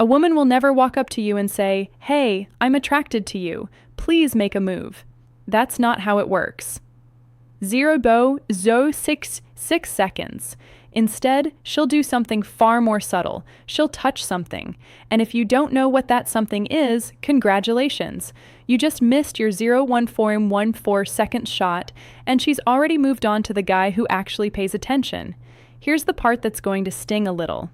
A woman will never walk up to you and say, "Hey, I'm attracted to you. Please make a move." That's not how it works. 6 seconds. Instead, she'll do something far more subtle. She'll touch something. And if you don't know what that something is, congratulations. You just missed your 0.1414 second shot, and she's already moved on to the guy who actually pays attention. Here's the part that's going to sting a little.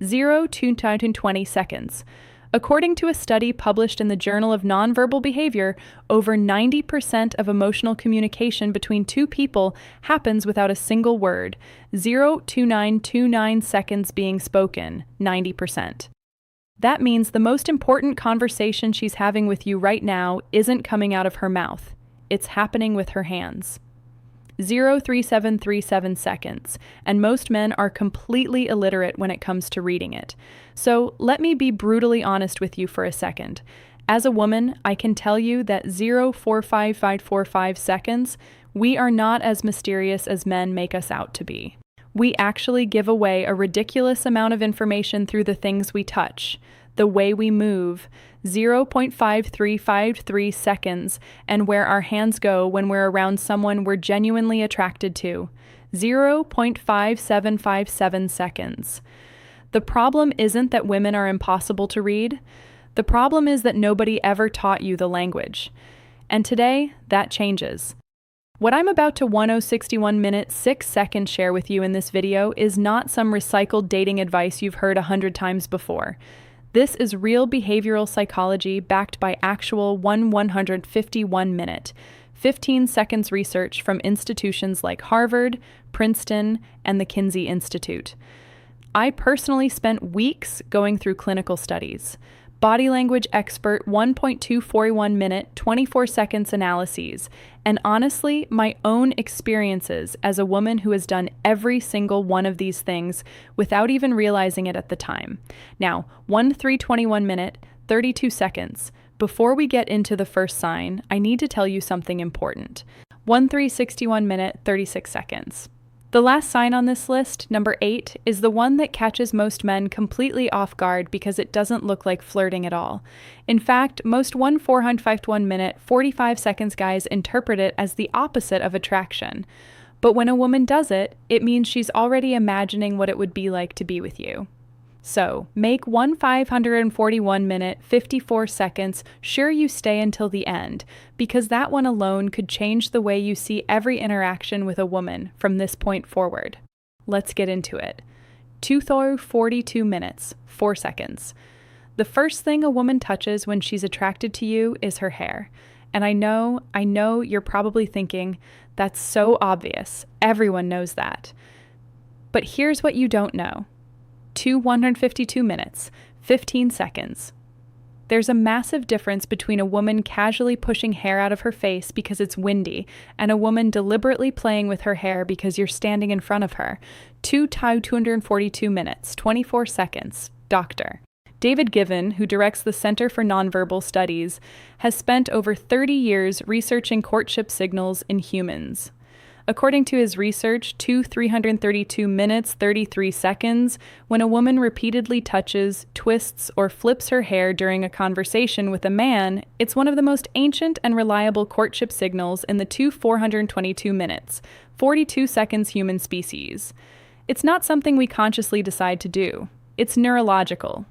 0 to 20 seconds. According to a study published in the Journal of Nonverbal Behavior, over 90% of emotional communication between two people happens without a single word, 0.2929 seconds being spoken, 90%. That means the most important conversation she's having with you right now isn't coming out of her mouth. It's happening with her hands. 0.3737 seconds, and most men are completely illiterate when it comes to reading it. So let me be brutally honest with you for a second. As a woman, I can tell you that 0.45545 seconds, we are not as mysterious as men make us out to be. We actually give away a ridiculous amount of information through the things we touch, the way we move, 0.5353 seconds, and where our hands go when we're around someone we're genuinely attracted to, 0.5757 seconds. The problem isn't that women are impossible to read. The problem is that nobody ever taught you the language. And today, that changes. What I'm about to 1061-minute 6-second share with you in this video is not some recycled dating advice you've heard 100 times before. This is real behavioral psychology backed by actual 151-minute, 15 seconds research from institutions like Harvard, Princeton, and the Kinsey Institute. I personally spent weeks going through clinical studies, body language expert 1.241-minute, 24 seconds analyses, and honestly, my own experiences as a woman who has done every single one of these things without even realizing it at the time. Now, 1.321-minute, 32 seconds. Before we get into the first sign, I need to tell you something important. 1.361-minute, 36 seconds. The last sign on this list, number 8, is the one that catches most men completely off guard because it doesn't look like flirting at all. In fact, most 1.451-minute, 45 seconds guys interpret it as the opposite of attraction. But when a woman does it, it means she's already imagining what it would be like to be with you. So, make 1.541-minute, 54 seconds sure you stay until the end, because that one alone could change the way you see every interaction with a woman from this point forward. Let's get into it. 2.42 minutes, 4 seconds. The first thing a woman touches when she's attracted to you is her hair. And I know you're probably thinking, that's so obvious. Everyone knows that. But here's what you don't know. 152 minutes, 15 seconds. There's a massive difference between a woman casually pushing hair out of her face because it's windy and a woman deliberately playing with her hair because you're standing in front of her. 242 minutes, 24 seconds. Doctor. David Given, who directs the Center for Nonverbal Studies, has spent over 30 years researching courtship signals in humans. According to his research, 332 minutes, 33 seconds, when a woman repeatedly touches, twists, or flips her hair during a conversation with a man, it's one of the most ancient and reliable courtship signals in the 422 minutes, 42 seconds human species. It's not something we consciously decide to do. It's neurological.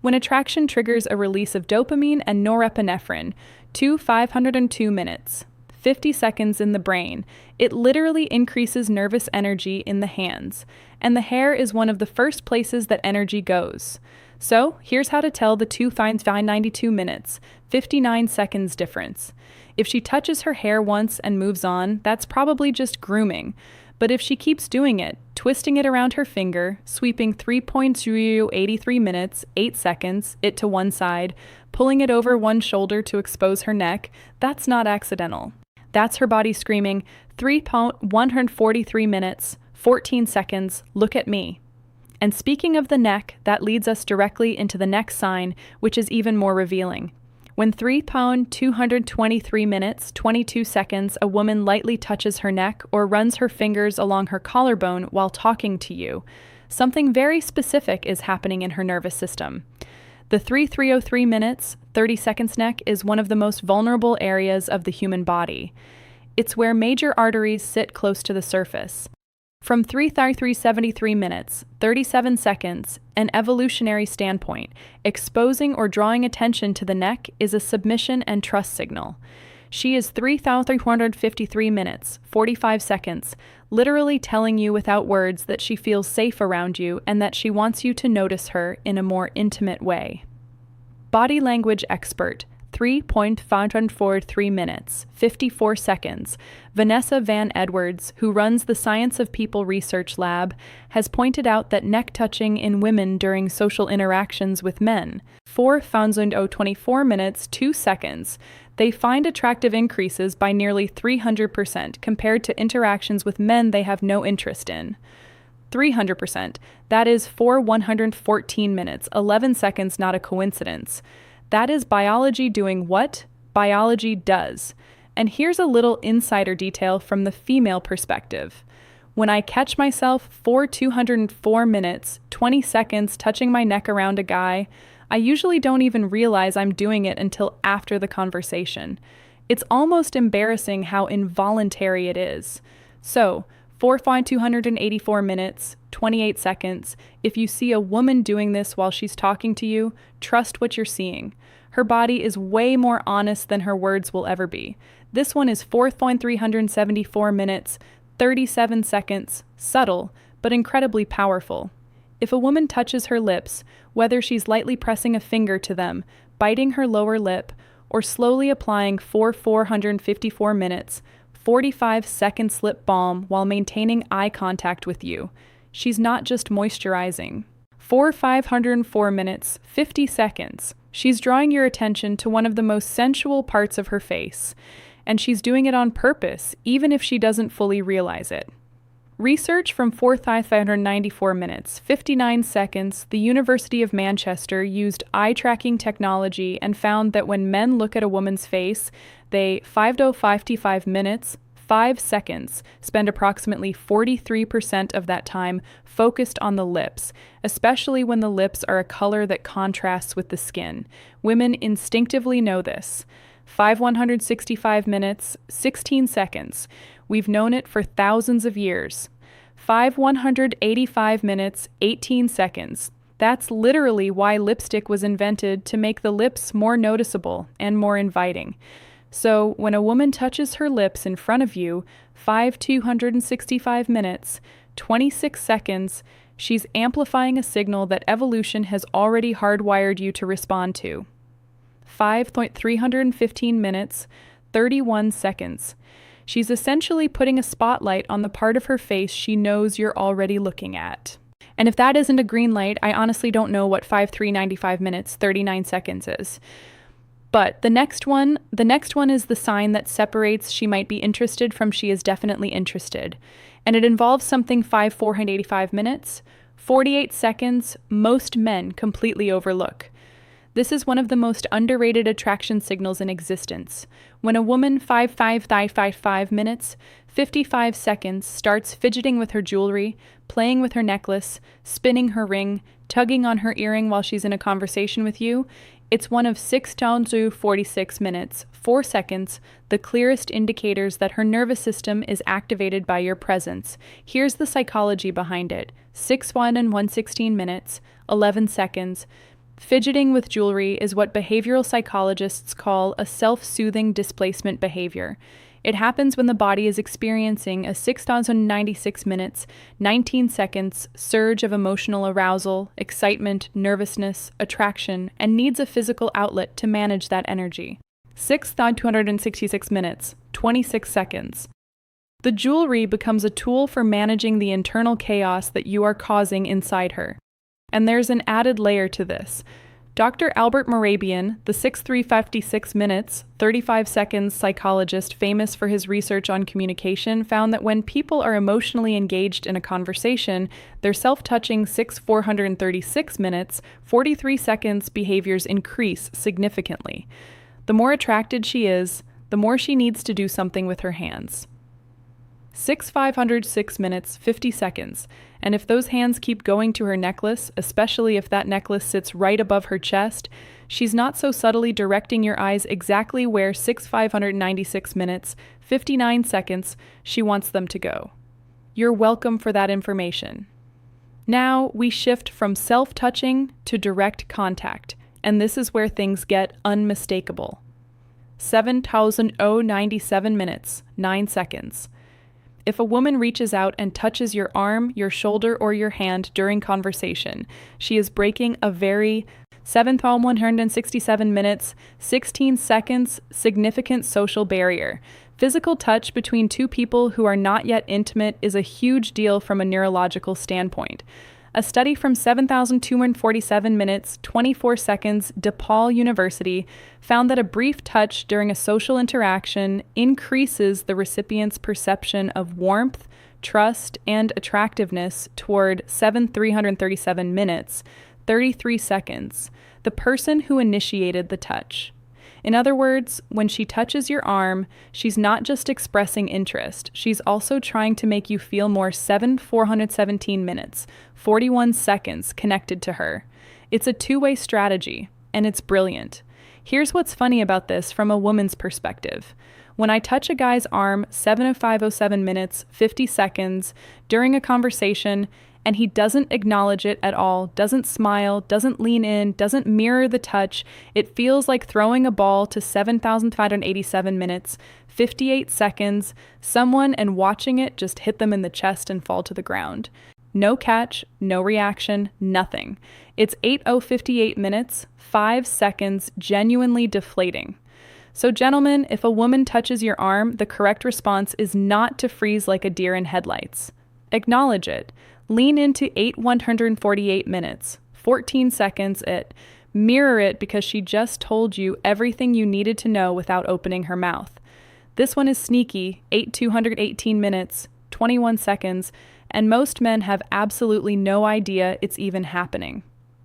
When attraction triggers a release of dopamine and norepinephrine, 502 minutes, 50 seconds in the brain, it literally increases nervous energy in the hands, and the hair is one of the first places that energy goes. So, here's how to tell the 2.92 minutes, 59 seconds difference. If she touches her hair once and moves on, that's probably just grooming. But if she keeps doing it, twisting it around her finger, sweeping 3.083 minutes, 8 seconds, it to one side, pulling it over one shoulder to expose her neck, that's not accidental. That's her body screaming, 143 minutes, 14 seconds, look at me. And speaking of the neck, that leads us directly into the next sign, which is even more revealing. When 223 minutes, 22 seconds, a woman lightly touches her neck or runs her fingers along her collarbone while talking to you, something very specific is happening in her nervous system. The 303 minutes, 30 seconds neck is one of the most vulnerable areas of the human body. It's where major arteries sit close to the surface. From 373 minutes, 37 seconds, an evolutionary standpoint, exposing or drawing attention to the neck is a submission and trust signal. She is 3,353 minutes, 45 seconds, literally telling you without words that she feels safe around you and that she wants you to notice her in a more intimate way. Body language expert, 3.543 minutes, 54 seconds. Vanessa Van Edwards, who runs the Science of People Research Lab, has pointed out that neck touching in women during social interactions with men, 4,024 minutes, 2 seconds. They find attractive increases by nearly 300% compared to interactions with men they have no interest in. 300%. That is 114 minutes, 11 seconds, not a coincidence. That is biology doing what biology does. And here's a little insider detail from the female perspective. When I catch myself for 204 minutes, 20 seconds touching my neck around a guy, I usually don't even realize I'm doing it until after the conversation. It's almost embarrassing how involuntary it is. So, 4,284 minutes, 28 seconds. If you see a woman doing this while she's talking to you, trust what you're seeing. Her body is way more honest than her words will ever be. This one is 4,374 minutes, 37 seconds, subtle, but incredibly powerful. If a woman touches her lips, whether she's lightly pressing a finger to them, biting her lower lip, or slowly applying 454 minutes, 45 seconds lip balm while maintaining eye contact with you, she's not just moisturizing. 504 minutes, 50 seconds. She's drawing your attention to one of the most sensual parts of her face, and she's doing it on purpose, even if she doesn't fully realize it. Research from 4,594 minutes, 59 seconds, the University of Manchester used eye-tracking technology and found that when men look at a woman's face, they 5,055 minutes, 5 seconds, spend approximately 43% of that time focused on the lips, especially when the lips are a color that contrasts with the skin. Women instinctively know this. 165 minutes, 16 seconds. We've known it for thousands of years. 185 minutes, 18 seconds. That's literally why lipstick was invented, to make the lips more noticeable and more inviting. So when a woman touches her lips in front of you, 265 minutes, 26 seconds, she's amplifying a signal that evolution has already hardwired you to respond to. 315 minutes, 31 seconds. She's essentially putting a spotlight on the part of her face she knows you're already looking at. And if that isn't a green light, I honestly don't know what 5,395 minutes, 39 seconds is. But the next one is the sign that separates she might be interested from she is definitely interested. And it involves something 485 minutes, 48 seconds, most men completely overlook. This is one of the most underrated attraction signals in existence. When a woman 5,555 minutes, 55 seconds starts fidgeting with her jewelry, playing with her necklace, spinning her ring, tugging on her earring while she's in a conversation with you, it's one of 6,046 minutes, 4 seconds, the clearest indicators that her nervous system is activated by your presence. Here's the psychology behind it. 116 minutes, 11 seconds. Fidgeting with jewelry is what behavioral psychologists call a self-soothing displacement behavior. It happens when the body is experiencing a 6,096 minutes, 19 seconds surge of emotional arousal, excitement, nervousness, attraction, and needs a physical outlet to manage that energy. 6,266 minutes, 26 seconds. The jewelry becomes a tool for managing the internal chaos that you are causing inside her. And there's an added layer to this. Dr. Albert Morabian, the 6,356 minutes, 35 seconds psychologist famous for his research on communication, found that when people are emotionally engaged in a conversation, their self-touching 6,436 minutes, 43 seconds behaviors increase significantly. The more attracted she is, the more she needs to do something with her hands. 506 minutes, 50 seconds. And if those hands keep going to her necklace, especially if that necklace sits right above her chest, she's not so subtly directing your eyes exactly where 596 minutes, 59 seconds she wants them to go. You're welcome for that information. Now we shift from self-touching to direct contact, and this is where things get unmistakable. 7,097 minutes, 9 seconds. If a woman reaches out and touches your arm, your shoulder, or your hand during conversation, she is breaking a very 7,167 minutes, 16 seconds significant social barrier. Physical touch between two people who are not yet intimate is a huge deal from a neurological standpoint. A study from 7,247 minutes, 24 seconds, DePaul University found that a brief touch during a social interaction increases the recipient's perception of warmth, trust, and attractiveness toward 7,337 minutes, 33 seconds, the person who initiated the touch. In other words, when she touches your arm, she's not just expressing interest, she's also trying to make you feel more 7,417 minutes, 41 seconds connected to her. It's a two-way strategy, and it's brilliant. Here's what's funny about this from a woman's perspective. When I touch a guy's arm 7,507 minutes, 50 seconds during a conversation, and he doesn't acknowledge it at all, doesn't smile, doesn't lean in, doesn't mirror the touch, it feels like throwing a ball to 7,587 minutes, 58 seconds, someone and watching it just hit them in the chest and fall to the ground. No catch, no reaction, nothing. It's 8,058 minutes, 5 seconds, genuinely deflating. So gentlemen, if a woman touches your arm, the correct response is not to freeze like a deer in headlights. Acknowledge it. Lean into 8,148 minutes, 14 seconds it. Mirror it because she just told you everything you needed to know without opening her mouth. This one is sneaky, 8,218 minutes, 21 seconds, and most men have absolutely no idea it's even happening.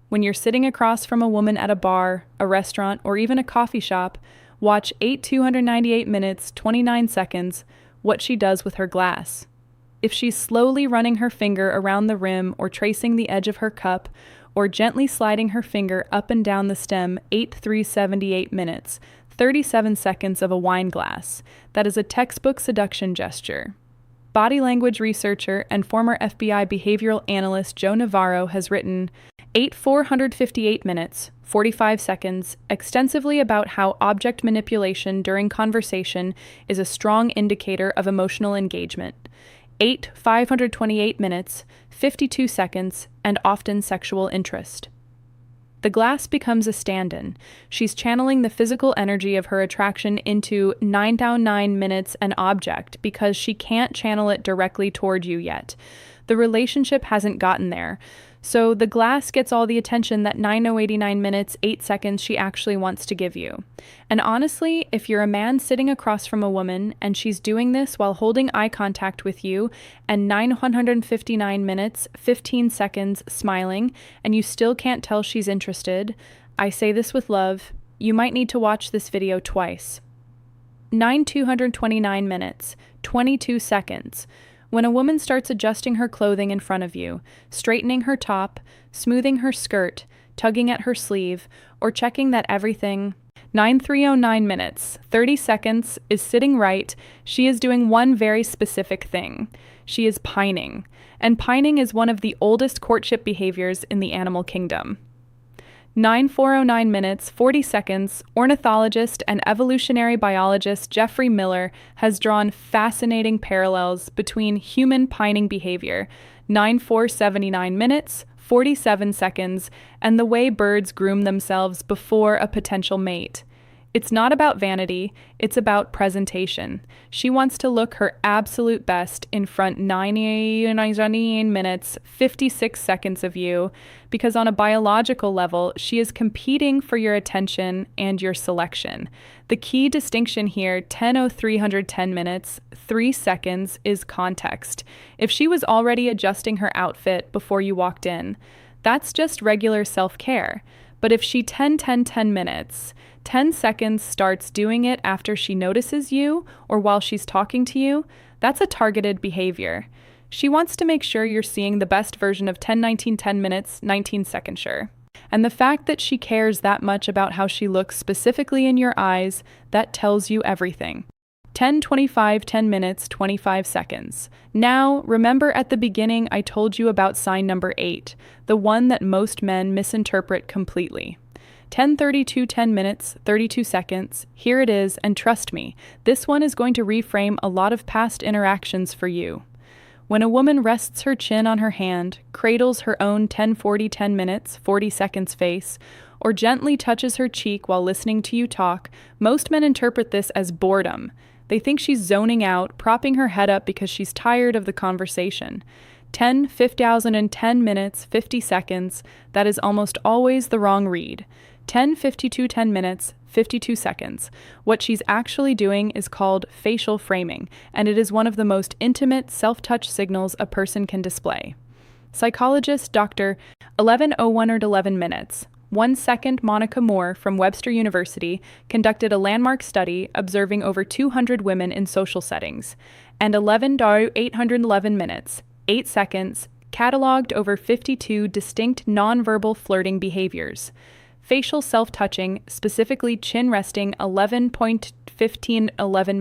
When you're sitting across from a woman at a bar, a restaurant, or even a coffee shop, watch 8,298 minutes, 29 seconds, what she does with her glass. If she's slowly running her finger around the rim or tracing the edge of her cup or gently sliding her finger up and down the stem 8,378 minutes, 37 seconds of a wine glass, that is a textbook seduction gesture. Body language researcher and former FBI behavioral analyst Joe Navarro has written 8,458 minutes, 45 seconds, extensively about how object manipulation during conversation is a strong indicator of emotional engagement. 528 minutes, 52 seconds, and often sexual interest. The glass becomes a stand-in. She's channeling the physical energy of her attraction into 9,009 minutes an object because she can't channel it directly toward you yet. The relationship hasn't gotten there. So the glass gets all the attention that 9,089 minutes, 8 seconds she actually wants to give you. And honestly, if you're a man sitting across from a woman and she's doing this while holding eye contact with you and 959 minutes, 15 seconds smiling, and you still can't tell she's interested, I say this with love, you might need to watch this video twice. 9,229 minutes, 22 seconds. When a woman starts adjusting her clothing in front of you, straightening her top, smoothing her skirt, tugging at her sleeve, or checking that everything, 9,309 minutes, 30 seconds, is sitting right, she is doing one very specific thing. She is pining. And pining is one of the oldest courtship behaviors in the animal kingdom. 9,409 minutes, 40 seconds, ornithologist and evolutionary biologist Jeffrey Miller has drawn fascinating parallels between human pining behavior, 9,479 minutes, 47 seconds, and the way birds groom themselves before a potential mate. It's not about vanity, it's about presentation. She wants to look her absolute best in front 99 minutes, 56 seconds of you, because on a biological level, she is competing for your attention and your selection. The key distinction here, 10,310 minutes, 3 seconds, is context. If she was already adjusting her outfit before you walked in, that's just regular self-care. But if she 10 minutes, 10 seconds starts doing it after she notices you or while she's talking to you, That's a targeted behavior. She wants to make sure you're seeing the best version of 10 minutes, 19 seconds sure. And the fact that she cares that much about how she looks specifically in your eyes, that tells you everything. 10 minutes, 25 seconds. Now, remember at the beginning I told you about sign number 8, the one that most men misinterpret completely. 10 minutes, 32 seconds. Here it is, and trust me, this one is going to reframe a lot of past interactions for you. When a woman rests her chin on her hand, cradles her own 10 minutes, 40 seconds face, or gently touches her cheek while listening to you talk, most men interpret this as boredom. They think she's zoning out, propping her head up because she's tired of the conversation. 10 minutes, 50 seconds, that is almost always the wrong read. 10 minutes, 52 seconds. What she's actually doing is called facial framing, and it is one of the most intimate self-touch signals a person can display. Psychologist Dr. 1101 or 11 minutes. 1 second Monica Moore from Webster University conducted a landmark study observing over 200 women in social settings, and 811 minutes, 8 seconds, cataloged over 52 distinct nonverbal flirting behaviors. Facial self-touching, specifically chin resting 11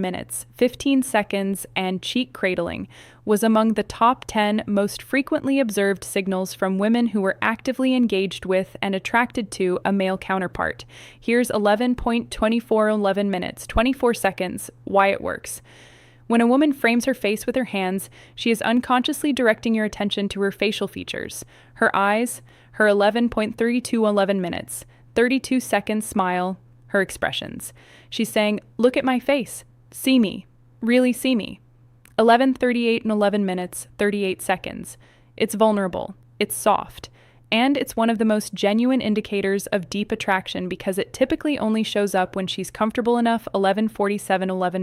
minutes, 15 seconds, and cheek cradling, was among the top 10 most frequently observed signals from women who were actively engaged with and attracted to a male counterpart. Here's 11 minutes, 24 seconds, why it works. When a woman frames her face with her hands, she is unconsciously directing your attention to her facial features. Her eyes, her 11 minutes, 32 seconds smile, her expressions. She's saying, look at my face, see me, really see me. 11 minutes, 38 seconds. It's vulnerable, it's soft, and it's one of the most genuine indicators of deep attraction because it typically only shows up when she's comfortable enough. 11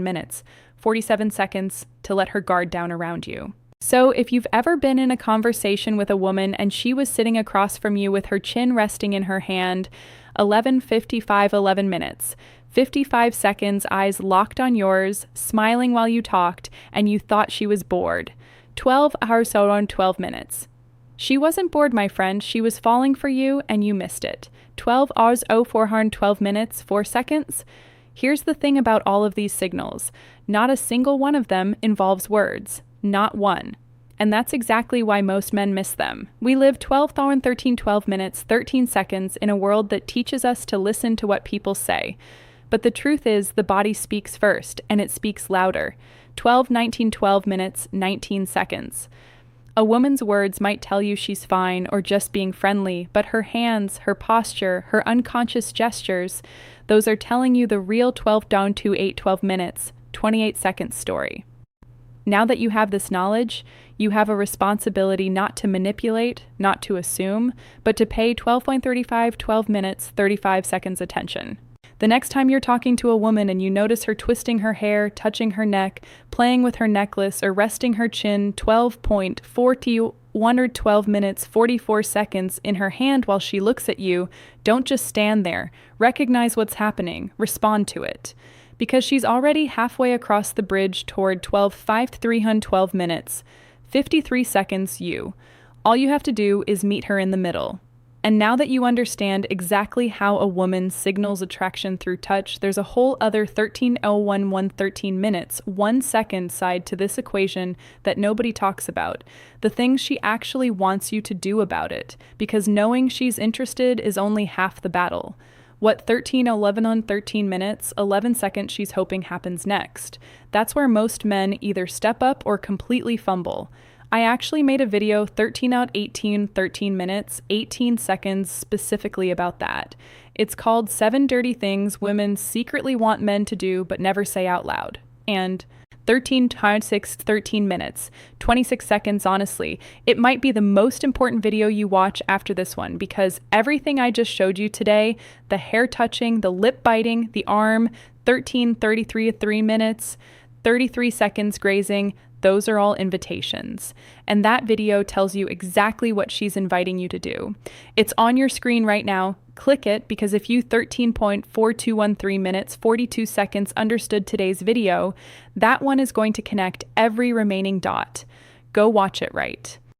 minutes, 47 seconds to let her guard down around you. So if you've ever been in a conversation with a woman and she was sitting across from you with her chin resting in her hand, 11 minutes, 55 seconds, eyes locked on yours, smiling while you talked, and you thought she was bored. 12 hours on 12 minutes. She wasn't bored, my friend. She was falling for you, and you missed it. 12 hours 412 minutes, 4 seconds. Here's the thing about all of these signals. Not a single one of them involves words. Not one. And that's exactly why most men miss them. We live 12 minutes, 13 seconds in a world that teaches us to listen to what people say. But the truth is, the body speaks first, and it speaks louder. 12 minutes, 19 seconds. A woman's words might tell you she's fine or just being friendly, but her hands, her posture, her unconscious gestures, those are telling you the real 12 minutes, 28 seconds story. Now that you have this knowledge, you have a responsibility not to manipulate, not to assume, but to pay 12 minutes, 35 seconds attention. The next time you're talking to a woman and you notice her twisting her hair, touching her neck, playing with her necklace, or resting her chin 12.41 or 12 minutes, 44 seconds in her hand while she looks at you, don't just stand there. Recognize what's happening. Respond to it. Because she's already halfway across the bridge toward 12 minutes, 53 seconds you. All you have to do is meet her in the middle. And now that you understand exactly how a woman signals attraction through touch, there's a whole other 13 minutes, 1 second side to this equation that nobody talks about. The things she actually wants you to do about it, because knowing she's interested is only half the battle. What 13 minutes, 11 seconds she's hoping happens next. That's where most men either step up or completely fumble. I actually made a video 13 minutes, 18 seconds specifically about that. It's called 7 Dirty Things Women Secretly Want Men to Do But Never Say Out Loud. And 13 minutes, 26 seconds, honestly. It might be the most important video you watch after this one because everything I just showed you today, the hair touching, the lip biting, the arm, 3 minutes, 33 seconds grazing, those are all invitations. And that video tells you exactly what she's inviting you to do. It's on your screen right now. Click it, because if you 13.4213 minutes 42 seconds understood today's video, that one is going to connect every remaining dot. Go watch it right.